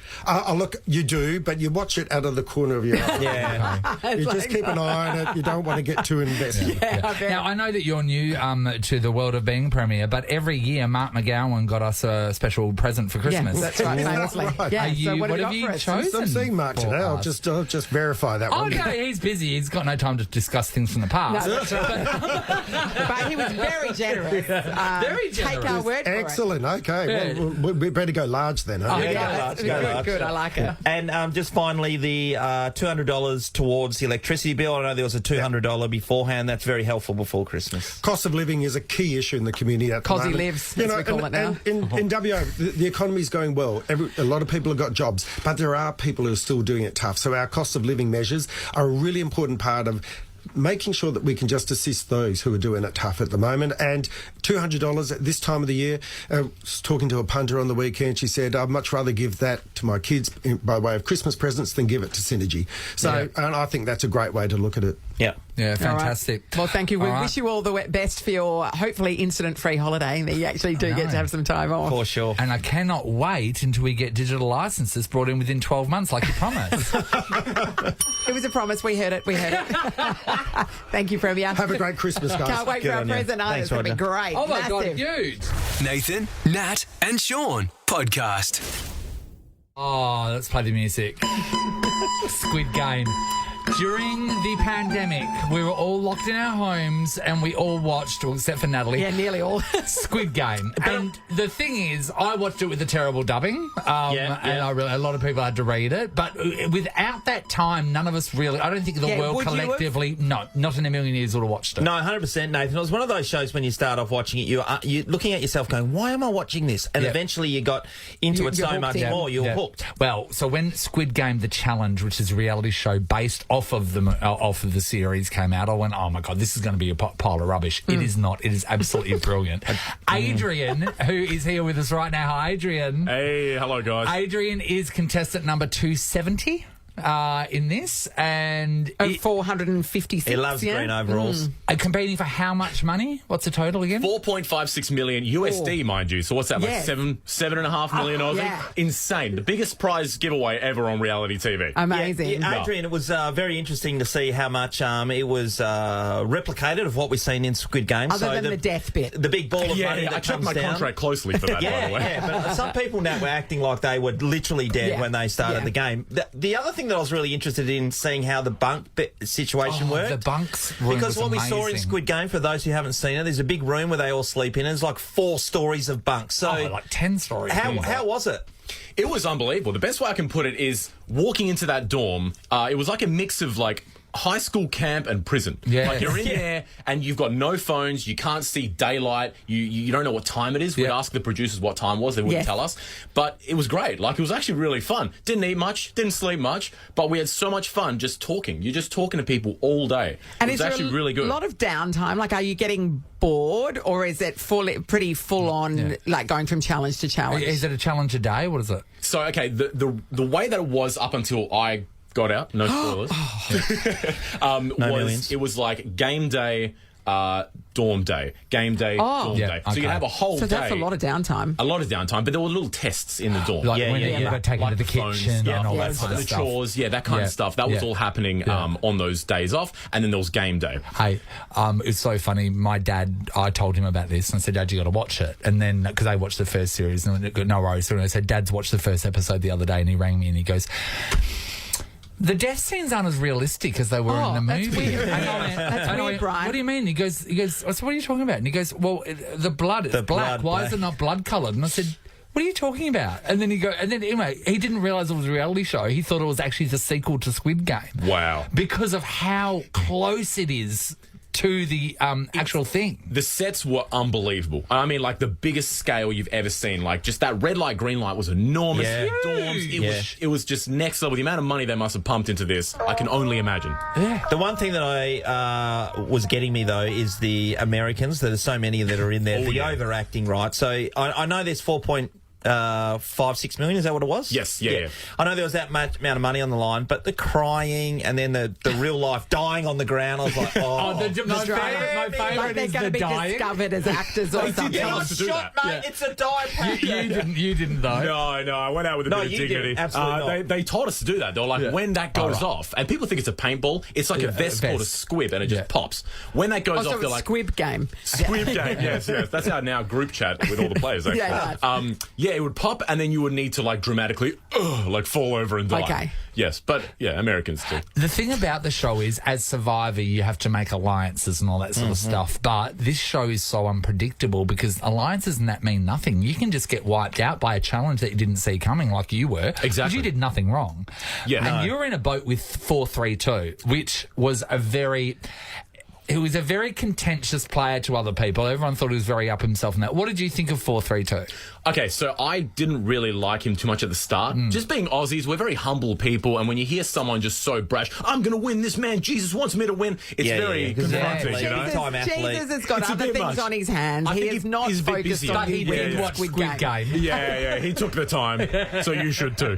Look, you do, but you watch it out of the corner of your eye. You just keep an eye on it. You don't want to get too invested. Now, I know that you're new to the world of being Premier, but every year Mark McGowan got us a special present for Christmas. Yeah, that's right, famously. Right. Yeah, so what have you chosen? I'm seeing Mark today. I'll just verify that one. No, he's busy. He's got no time to discuss things from the past. No, that's right. But he was very generous. Very generous. Take our word for it. Excellent. Okay. Yeah. Well, we better go large then. Huh? Good. I like it. And just finally, the $200 towards the electricity bill. I know there was a $200 beforehand. That's very helpful before Christmas. Cost of living is a key issue in the community at the moment. Cosy lives, as we call it now. In WA, the economy is going well. A lot of people have got jobs, but there are people who are still doing it tough. So our cost of living measures are a really important part of making sure that we can just assist those who are doing it tough at the moment. And $200 at this time of the year, I was talking to a punter on the weekend, she said, I'd much rather give that to my kids by way of Christmas presents than give it to Synergy. So, and I think that's a great way to look at it. Yeah. Yeah, All fantastic. right. Well, thank you. We All right. wish you all the best for your hopefully incident-free holiday, that you actually do get to have some time off. For sure. And I cannot wait until we get digital licenses brought in within 12 months, like you promised. It was a promise. We heard it. Thank you, Premier. Have a great Christmas, guys. Can't wait Good for our on you. present. Thanks, It's going to be Roger. great. Oh, my God, Massive. huge. Nathan, Nat, and Sean podcast. Oh, let's play the music. Squid Game. During the pandemic, we were all locked in our homes and we all watched, well, except for Natalie. Yeah, nearly all. Squid Game. And the thing is, I watched it with the terrible dubbing. And a lot of people had to read it. But without that time, none of us really, I don't think the world would you have? collectively, no, not in a million years would have watched it. No, 100%, Nathan. It was one of those shows when you start off watching it, you're looking at yourself going, why am I watching this? And eventually you got into it so much more, you were hooked. Well, so when Squid Game, The Challenge, which is a reality show based off of the series, came out, I went, oh my God, this is going to be a pile of rubbish. It is not. It is absolutely brilliant. Adrian, who is here with us right now. Hi, Adrian. Hey, hello, guys. Adrian is contestant number 270. In this, and 456. He loves green overalls. Competing for how much money? What's the total again? 4.56 million USD, mind you. So what's that, like seven and a half million Aussie? Yeah. Insane. The biggest prize giveaway ever on reality TV. Amazing. Yeah, Adrian, it was very interesting to see how much it was replicated of what we've seen in Squid Game. Other than the death bit. The big ball of money that I checked comes my down. contract closely for that, by the way. Yeah, but some people now were acting like they were literally dead when they started the game. The other thing that I was really interested in seeing how the bunk situation worked. The bunks room because was what we saw in amazing. Squid Game, for those who haven't seen it, there's a big room where they all sleep in. There's like 4 stories of bunks. So like 10 stories. How was it? It was unbelievable. The best way I can put it is walking into that dorm. It was like a mix of like high school camp and prison. Yeah. Like you're in there and you've got no phones, you can't see daylight, you don't know what time it is. We'd ask the producers what time it was, they wouldn't tell us. But it was great. Like, it was actually really fun. Didn't eat much, didn't sleep much, but we had so much fun just talking. You're just talking to people all day. And it was actually really good. A lot of downtime. Like, are you getting bored, or is it pretty full on, like going from challenge to challenge? Is it a challenge a day? What is it? So, okay, the way that it was up until I got out, no spoilers, millions. It was like game day, dorm day, game day, dorm day. So you have a whole day. So that's a lot of downtime. A lot of downtime, but there were little tests in the dorm. Like when you got taken to the kitchen and all that sort of the stuff. chores, that kind of stuff. That was all happening on those days off, and then there was game day. Hey, it's so funny. My dad, I told him about this, and I said, Dad, you got to watch it. And then, because I watched the first series, and I go, no worries. So I said, Dad's watched the first episode the other day, and he rang me and he goes, the death scenes aren't as realistic as they were in the movie. That's weird. That's weird, Brian. What do you mean? He goes, I said, what are you talking about? And he goes, well, the blood is black. Why is it not blood coloured? And I said, what are you talking about? And then anyway, he didn't realise it was a reality show. He thought it was actually the sequel to Squid Game. Wow. Because of how close it is to the actual thing. The sets were unbelievable. I mean, like the biggest scale you've ever seen. Like, just that red light, green light was enormous. Yeah. Dorms, it was just next level. The amount of money they must have pumped into this, I can only imagine. Yeah. The one thing that I was getting me, though, is the Americans. There's so many that are in there. The overacting, right? So I know there's 4.56 million. Is that what it was? Yes. Yeah. I know there was that much amount of money on the line, but the crying and then the real life dying on the ground, I was like, oh. My favourite Like they're is going the to be dying. discovered as actors or something. tell us to do shot, that. mate. It's a die pack. You didn't though. No, I went out with a bit of dignity. Didn't. Absolutely not. They told us to do that. They were like, when that goes off, and people think it's a paintball, it's like a vest called a squib, and it just pops. When that goes off, they're like, Squib Game. Squib Game, yes. That's our now group chat with all the players, actually. It would pop, and then you would need to, like, dramatically, like, fall over and die. Okay. Yes, but, Americans too. The thing about the show is, as Survivor, you have to make alliances and all that sort of stuff. But this show is so unpredictable because alliances and that mean nothing. You can just get wiped out by a challenge that you didn't see coming, like you were. Exactly. Because you did nothing wrong. Yeah. And you were in a boat with 432, which was a very... who is a very contentious player to other people. Everyone thought he was very up himself in that. What did you think of 4-3-2? Okay, so I didn't really like him too much at the start. Just being Aussies, we're very humble people, and when you hear someone just so brash, I'm going to win, this man, Jesus wants me to win, it's very confronting, you know? Jesus has got other things on his hands. He is not focused on he did watch Squid Game. Yeah, he took the time, so you should too.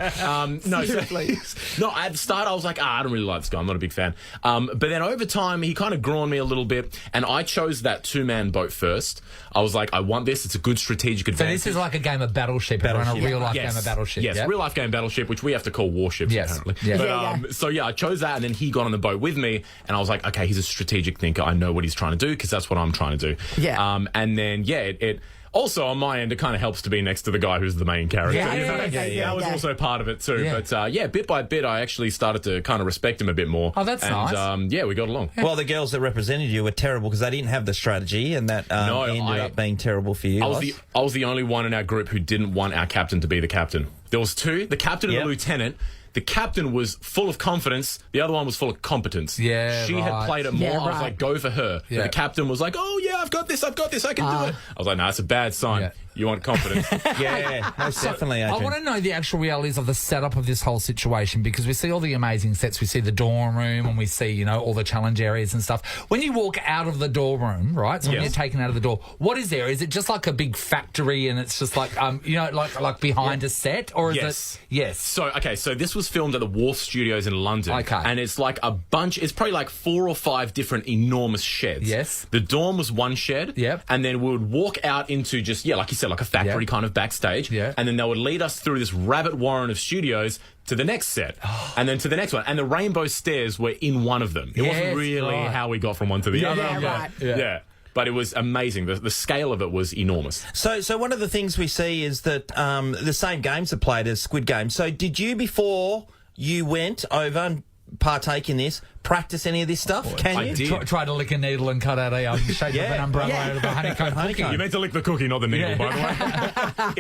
Seriously. No, at the start I was like, I don't really like this guy, I'm not a big fan. But then over time, he kind of grew on me a little bit, and I chose that two-man boat first. I was like, I want this, it's a good strategic advantage. So this is like a game of Battleship, a real-life game of Battleship. Yes, real-life game Battleship, which we have to call warships, apparently. But, so, I chose that, and then he got on the boat with me, and I was like, okay, he's a strategic thinker. I know what he's trying to do, because that's what I'm trying to do. Yeah. And then, it also, on my end, it kind of helps to be next to the guy who's the main character. That was also part of it too. Yeah. But bit by bit, I actually started to kind of respect him a bit more. Oh, that's nice. We got along. Well, the girls that represented you were terrible because they didn't have the strategy, and that ended up being terrible for you. I was the only one in our group who didn't want our captain to be the captain. There was two, the captain and the lieutenant. The captain was full of confidence. The other one was full of competence. Yeah, she had played it more. I was like, go for her. Yeah. But the captain was like, oh, yeah, I've got this, I can do it. I was like, no, it's a bad sign. Yeah. You want confidence. Most definitely, Adrian. I want to know the actual realities of the setup of this whole situation, because we see all the amazing sets. We see the dorm room, and we see, all the challenge areas and stuff. When you walk out of the dorm room, right, so when you're taken out of the door, what is there? Is it just like a big factory and it's just like, like behind a set? Or is it? Yes. So this was filmed at the Wharf Studios in London. Okay. And it's like a bunch, it's probably like 4 or 5 different enormous sheds. Yes. The dorm was one shed. Yep. And then we would walk out into just, like you said, like a factory kind of backstage. Yeah. And then they would lead us through this rabbit warren of studios to the next set, and then to the next one. And the rainbow stairs were in one of them. It wasn't really how we got from one to the other. Yeah. But it was amazing. The scale of it was enormous. So one of the things we see is that the same games are played as Squid Games. So did you, before you went over and partake in this, practice any of this stuff? Can you? Try to lick a needle and cut out a shape of an umbrella out of the honeycomb cookie. You meant to lick the cookie, not the needle, by the way.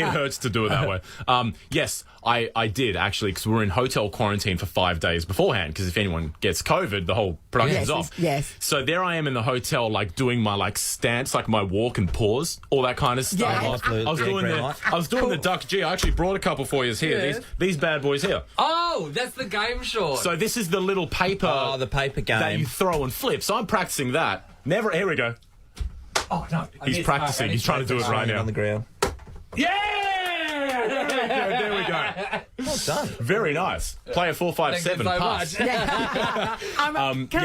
It hurts to do it that way. Yes, I did, actually, because we were in hotel quarantine for 5 days beforehand, because if anyone gets COVID, the whole production's off. Yes. So there I am in the hotel, doing my, stance, my walk and pause, all that kind of stuff. I was doing the duck G. I actually brought a couple for you here. Yeah. These bad boys here. Oh, that's the game short. So this is the little paper. Oh, the paper game that you throw and flip. So I'm practicing that. Here we go. Oh no, he's practicing. He's trying to do it right now on the ground. Yeah! There we go. Well done. Very nice. Play a 4-5-7 pass. Can I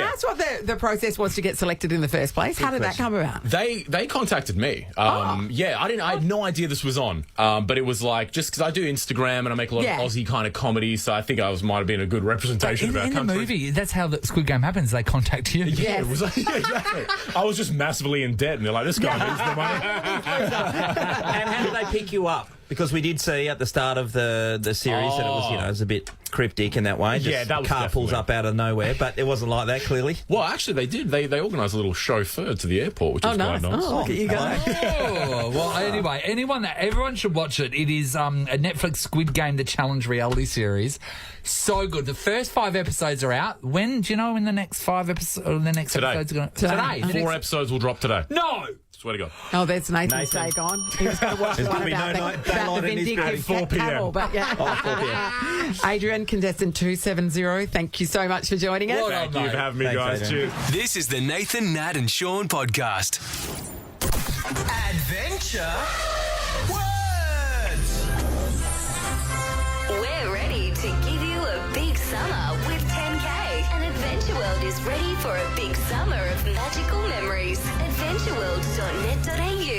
ask what the process was to get selected in the first place? How did that come about? They contacted me. I had no idea this was on. But it was just because I do Instagram and I make a lot of Aussie kind of comedy, so I think I might have been a good representation of our country. In the movie, that's how the Squid Game happens. They contact you. Yeah, exactly. I was just massively in debt, and they're like, "This guy needs the money." And how did they pick you up? Because we did see at the start of the series that it was, it was a bit cryptic in that way. Just that was car pulls up out of nowhere, but it wasn't like that, clearly. Well, actually, they did. They organised a little chauffeur to the airport, which was quite nice. Oh, look at you guys. Well, anyway, everyone should watch it. It is a Netflix Squid Game, the Challenge reality series. So good. The first 5 episodes are out. When do you know when the next 5 episodes? The next episodes are going to today. 4 episodes will drop today. No. Swear to God. Oh, that's Nathan's take on. He was going to watch the one about the vindictive 4 p.m. cattle. But 4 p.m. Adrian, contestant 270, thank you so much for joining us. Thank you for having me, guys. Cheers. This is the Nathan, Nat and Sean podcast. Adventure Words. We're ready to give you a big summer with 10K. And Adventure World is ready for a big summer of magical memories. AdventureWorld.net.au.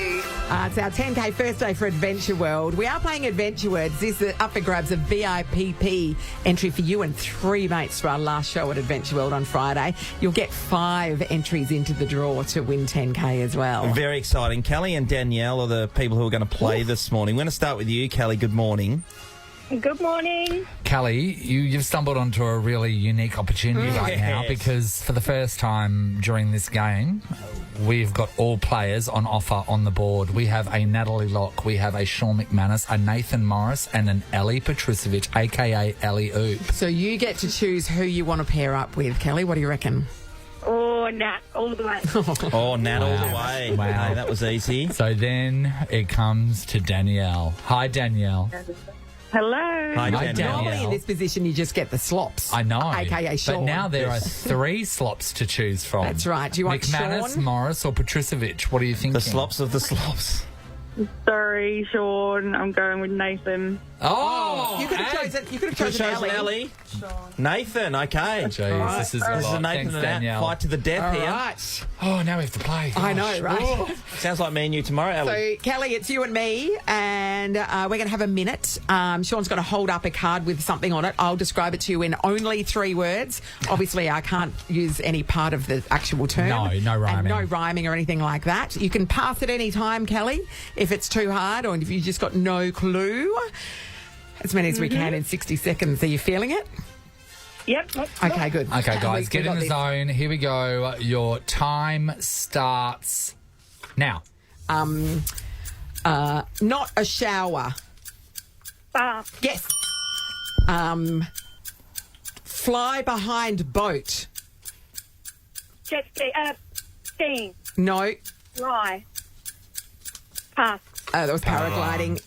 It's our 10K first day for Adventure World. We are playing Adventure Words. This is up for grabs, a VIPP entry for you and 3 mates for our last show at Adventure World on Friday. You'll get 5 entries into the draw to win 10K as well. Very exciting. Kelly and Danielle are the people who are going to play this morning. We're going to start with you, Kelly. Good morning. Good morning. Kelly, you've stumbled onto a really unique opportunity right now, because for the first time during this game, we've got all players on offer on the board. We have a Natalie Locke, we have a Sean McManus, a Nathan Morris, and an Ellie Petrusevic, a.k.a. Ellie Oop. So you get to choose who you want to pair up with, Kelly. What do you reckon? Oh, Nat, all the way. Oh, Nat all the way. Wow. Hey, that was easy. So then it comes to Danielle. Hi, Danielle. Hello. Hi, Hi, Danielle. Normally in this position, you just get the slops. I know. AKA Sean. But now there are 3 slops to choose from. That's right. Do you want McManus, Sean? Morris, or Patricevich? What are you thinking? The slops of the slops. Sorry, Sean. I'm going with Nathan. Oh! You could have chosen Ellie. Ellie. Nathan, okay. Jeez, this is a This is a lot. Nathan Thanks, and Nat Danielle. fight to the death All here. right. Oh, now we have to play. I know, right? Sounds like me and you tomorrow, Ellie. So, Kelly, it's you and me, and we're going to have a minute. Sean's going to hold up a card with something on it. I'll describe it to you in only 3 words. Obviously, I can't use any part of the actual term. No rhyming. And no rhyming or anything like that. You can pass at any time, Kelly, if it's too hard or if you just got no clue. As many as we can in 60 seconds. Are you feeling it? Yep. Okay, good. Okay, guys, We get in got the this. zone. Here we go. Your time starts now. Not a shower. Bath. Yes. Fly behind boat. Jet ski. Skiing. No. Fly. Pass. That was paragliding.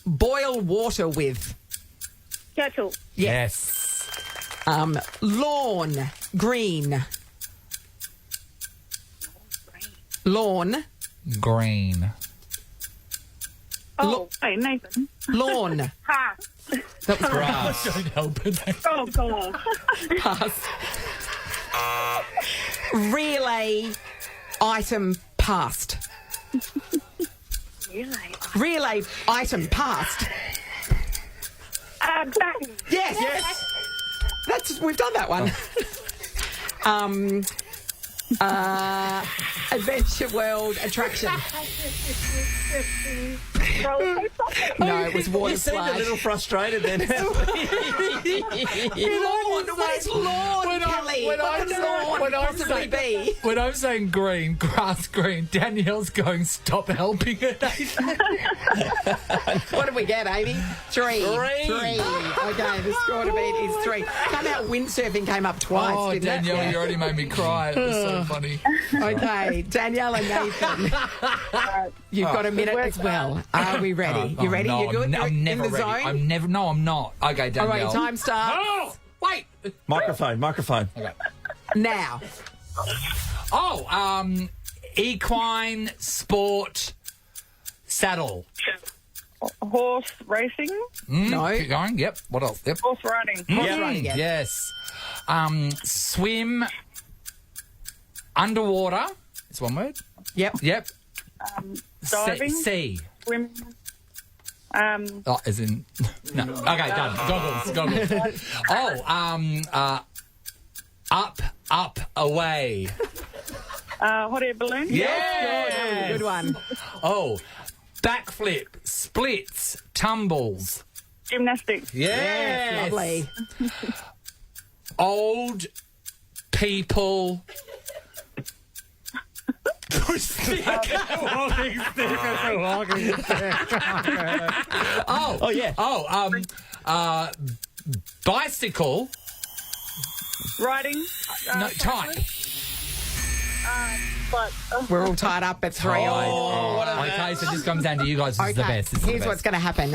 Boil water with. Kettle. Yes. Lawn. Green. Lawn. Green. Oh, hey, Nathan. Lawn. Pass. That was Grass. Don't help it. Oh, God. pass. Relay. Item passed. Relay item passed. Batting. Yes. We've done that one. Adventure World attraction. No, it was water You seemed a slide. little frustrated then. Lawn. What is lawn, Kelly? What does lawn possibly be? When I'm saying green, grass green, Danielle's going, stop helping it. What did we get, Amy? 3. 3. 3. Okay, the score to beat is 3. Somehow windsurfing came up twice, Oh, didn't Danielle, it? you already made me cry. It was so funny. Okay, Danielle and Nathan. You've got a minute as well. Are we ready? You ready? No, You good? I'm You're never in the ready. zone? No, I'm not. Okay, Danielle. All right, time starts Oh, wait. Microphone. Okay. now. Oh, equine sport saddle. Horse racing. No. Keep going. Yep. What else? Yep. Horse riding. Horse riding, yes. Yes. Swim underwater. It's one word. Yep. Yep. Diving. Sea. Swim. Oh, as in no. Okay, done. Goggles. Oh, up, away. Hot air balloon. Yeah. Good one. Oh, backflip, splits, tumbles. Gymnastics. Yes. Lovely. Old people. Oh, yeah. Bicycle. Riding. No, type. We're all tied up at 3. Okay, so this comes down to you guys. This is the best. This is Here's the what's best. going to happen.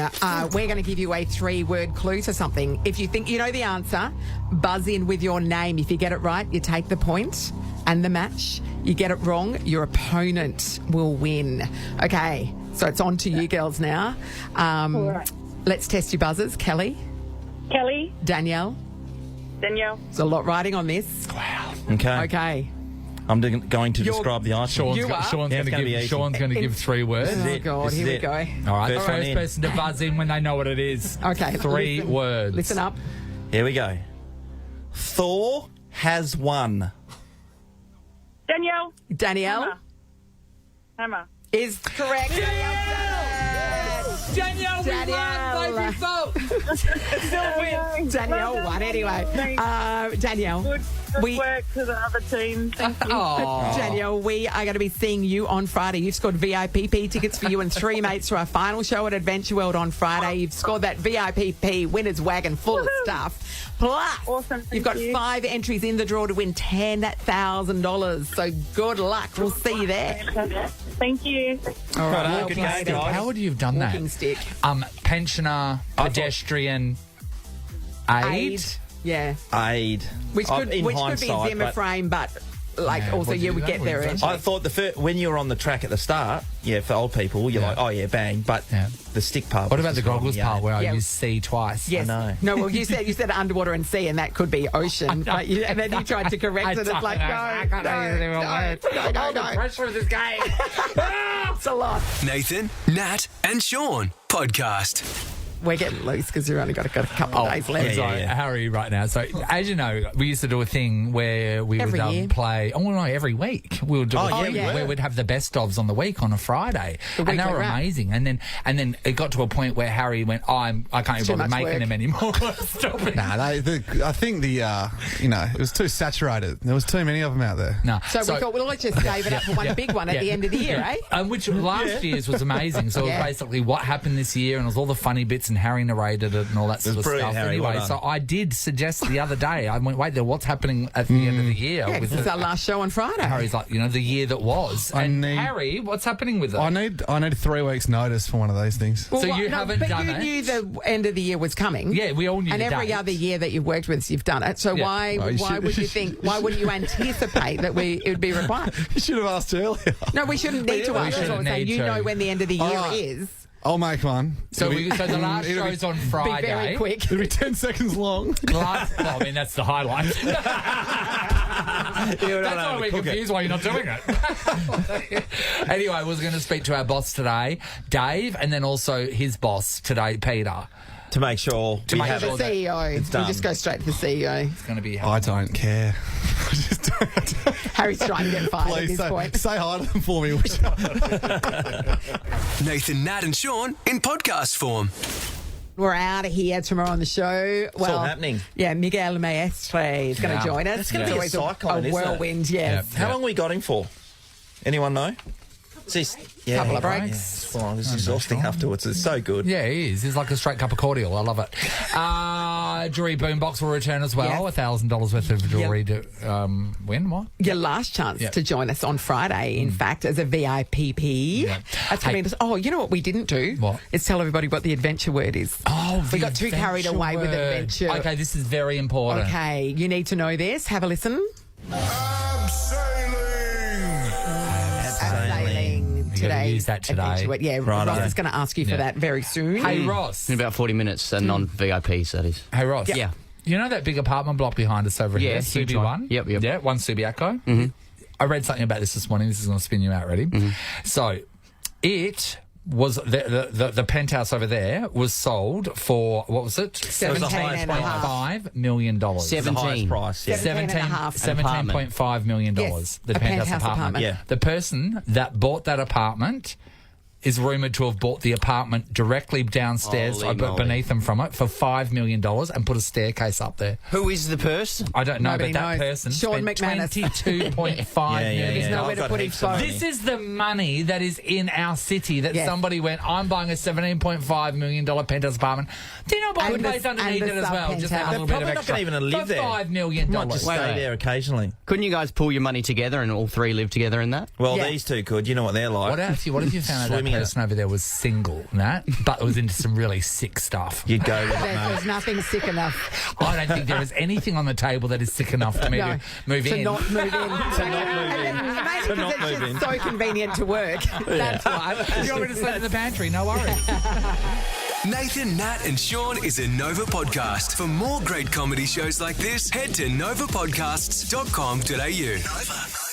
We're going to give you a 3-word clue to something. If you think you know the answer, buzz in with your name. If you get it right, you take the point and the match. You get it wrong, your opponent will win. Okay, so it's on to you girls now. right. Let's test your buzzers. Kelly, Kelly. Danielle. Danielle. There's a lot riding on this. Okay. Okay. I'm going to describe the item. Sean's You are? going Yeah, it's gonna be to easy. give 3 words. Oh, God, This is here we it. go. All right, First the one first in. person to buzz in when they know what it is. Okay. 3 listen- words. Listen up. Here we go. Thor has won. Danielle. Danielle Hammer. is correct. Danielle, we won, Danielle. baby, vote. Danielle won anyway. Danielle. Good work to the other team. Thank you. Danielle, we are going to be seeing you on Friday. You've scored VIPP tickets for you and 3 mates for our final show at Adventure World on Friday. You've scored that VIPP winner's wagon full of stuff. Plus, you've got 5 entries in the draw to win $10,000. So good luck. We'll see you there. Thank you. All right. Good game, guys. How would you have done Walking that? stick. Pensioner, pedestrian, aid. Yeah. Aid. Which could In be hindsight, Zimmer frame, but also you would get there eventually. I thought when you were on the track at the start, for old people, you're like, oh yeah, bang. But the stick part. What about the goggles part where I used C twice? Yes. I know. No, well, you said underwater and sea, and that could be ocean. But and then you tried to correct it. It's like, no. Pressure of this game. It's a lot. Nathan, Nat, and Sean podcast. We're getting loose because we've only got a couple of days left. How are you right now? So, as you know, we used to do a thing where we Every year. would play. Oh, no, every week we would do a thing where we'd have the best ofs on the week on a Friday, and they were amazing. And then it got to a point where Harry went, I can't even bother making them anymore. Stop it. Nah, I think it was too saturated. There was too many of them out there. No. So we thought, well, let's just save it up for one big one at the end of the year, eh? Which last year's was amazing. So it was basically what happened this year, and it was all the funny bits, and Harry narrated it and all that sort of stuff. Harry, anyway, well so I did suggest the other day, I went, wait, what's happening at the end of the year? Yeah, this is our last show on Friday. Harry's like, the year that was. Harry, what's happening with it? I need 3 weeks' notice for one of these things. Well, so you haven't done it? But you knew the end of the year was coming. Yeah, we all knew and the every date. other year that you've worked with, you've done it. So why would you think? Why wouldn't you anticipate that it would be required? You should have asked earlier. No, we shouldn't need to ask. That's what I'm saying. You know when the end of the year is. I'll make one. So the last show's on Friday. Be very quick. It'll be 10 seconds long. That's the highlight. That's why we're confused why you're not doing it. Anyway, I was going to speak to our boss today, Dave, and then also his boss today, Peter. To make sure the CEO. We'll just go straight to the CEO. It's going to be. I don't care. Harry's trying to get fired at this point. Say hi to them for me. Nathan, Nat, and Sean in podcast form. We're out of here tomorrow on the show. It's all happening. Yeah, Miguel Maestre is going to join us. It's going to be a cyclone, a whirlwind, yes. How long we got him for? Anyone know? Couple of breaks. It's it's exhausting afterwards. It's so good. Yeah, he is. He's like a straight cup of cordial. I love it. Jewelry Boombox will return as well. $1,000 worth of jewelry to win. What? Your last chance to join us on Friday, in fact, as a VIPP. Yeah. That's coming. Oh, you know what we didn't do? What? Is tell everybody what the adventure word is. Oh, we got too carried away with adventure. Okay, this is very important. Okay, you need to know this. Have a listen. Today, use that today. Yeah, Ross is going to ask you for that very soon. Hey, Ross. In about 40 minutes, non-VIPs, that is. Hey, Ross. Yeah. You know that big apartment block behind us over here? Huge Subi one. 1? Yep. Yeah, 1 Subiaco. Mm-hmm. I read something about this morning. This is going to spin you out, ready? Mm-hmm. So, it was the penthouse over there was sold for, what was it? $17.5 million. 17. Price, $17.5 million. Yes, the penthouse apartment. Yeah. The person that bought that apartment is rumoured to have bought the apartment directly downstairs beneath them from it for $5 million and put a staircase up there. Who is the person? I don't know, Nobody but that knows. person Sean spent McManus. $22.5 million. There's nowhere to put his phone. This is the money that is in our city that somebody went, I'm buying a $17.5 million penthouse apartment. Do you know what would place underneath it as well? Just have a little bit of extra. They're probably not going to even live there. $5 million. Might just stay there occasionally. Couldn't you guys pull your money together and all three live together in that? Well, these two could. You know what they're like. What if you found out that person over there was single, Nat, but was into some really sick stuff? You'd go with it, There's nothing sick enough. I don't think there is anything on the table that is sick enough for me to move in. To not move in. Maybe because it's just so convenient to work. That's why. You want me to sleep in the pantry? No worries. Nathan, Nat, and Sean is a Nova podcast. For more great comedy shows like this, head to novapodcasts.com.au. Nova.